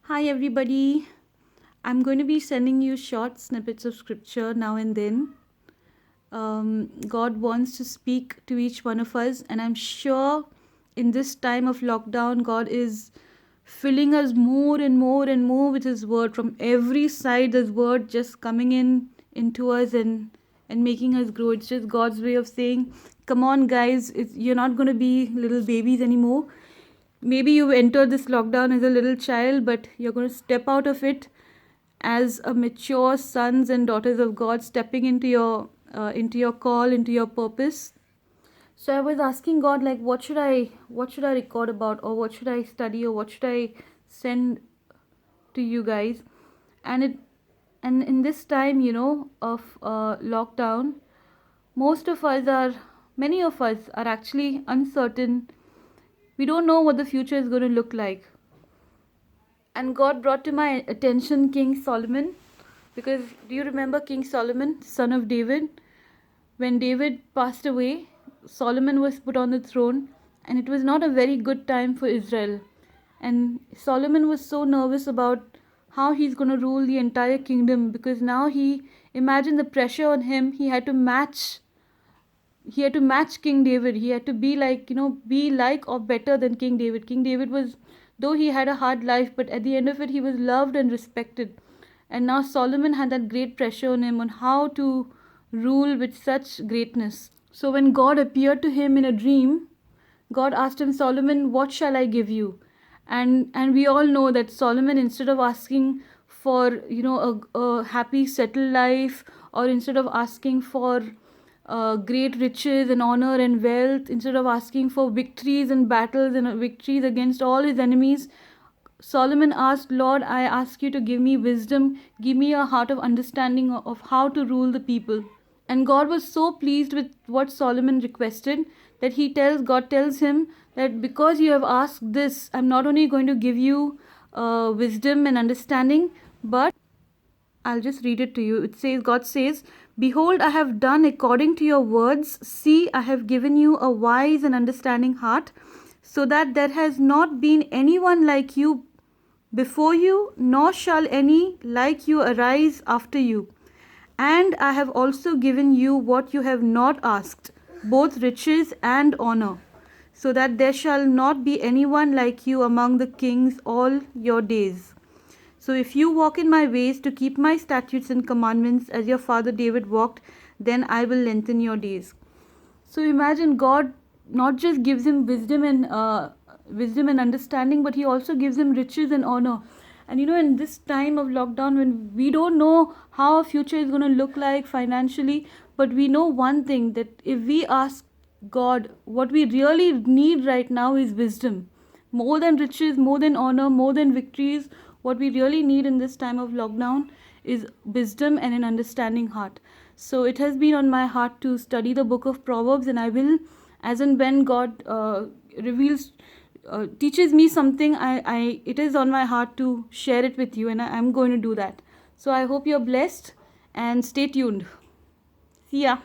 Hi, everybody. I'm going to be sending you short snippets of scripture now and then. God wants to speak to each one of us, and I'm sure in this time of lockdown, God is filling us more and more and more with His word from every side. His word just coming in into us and making us grow. It's just God's way of saying, "Come on, guys! You're not going to be little babies anymore. Maybe you've entered this lockdown as a little child, but you're going to step out of it as a mature sons and daughters of God, stepping into your call, into your purpose." So I was asking God, like, what should I record about, or what should I study, or what should I send to you guys? And in this time, of lockdown, many of us are actually uncertain. We don't know what the future is going to look like. And God brought to my attention King Solomon, because do you remember King Solomon, son of David? When David passed away, Solomon was put on the throne, and it was not a very good time for Israel. And Solomon was so nervous about how he's going to rule the entire kingdom, because now he imagined the pressure on him. He had to match King David. He had to be like or better than King David. King David was, though he had a hard life, but at the end of it, he was loved and respected. And now Solomon had that great pressure on him on how to rule with such greatness. So when God appeared to him in a dream, God asked him, "Solomon, what shall I give you?" And we all know that Solomon, instead of asking for a happy settled life, or instead of asking for great riches and honor and wealth, instead of asking for victories and battles and victories against all his enemies, Solomon asked, "Lord, I ask you to give me wisdom, give me a heart of understanding of how to rule the people." And God was so pleased with what Solomon requested that God tells him that because you have asked this, I'm not only going to give you wisdom and understanding, but I'll just read it to you. God says, "Behold, I have done according to your words. See, I have given you a wise and understanding heart, so that there has not been anyone like you before you, nor shall any like you arise after you. And I have also given you what you have not asked, both riches and honor, so that there shall not be anyone like you among the kings all your days. So if you walk in my ways to keep my statutes and commandments as your father David walked, then I will lengthen your days." So imagine, God not just gives him wisdom and understanding, but he also gives him riches and honor. And in this time of lockdown, when we don't know how our future is going to look like financially, but we know one thing, that if we ask God, what we really need right now is wisdom. More than riches, more than honor, more than victories, what we really need in this time of lockdown is wisdom and an understanding heart. So it has been on my heart to study the book of Proverbs, and I will, as and when God teaches me something, it is on my heart to share it with you, and I'm going to do that. So I hope you're blessed, and stay tuned. See ya.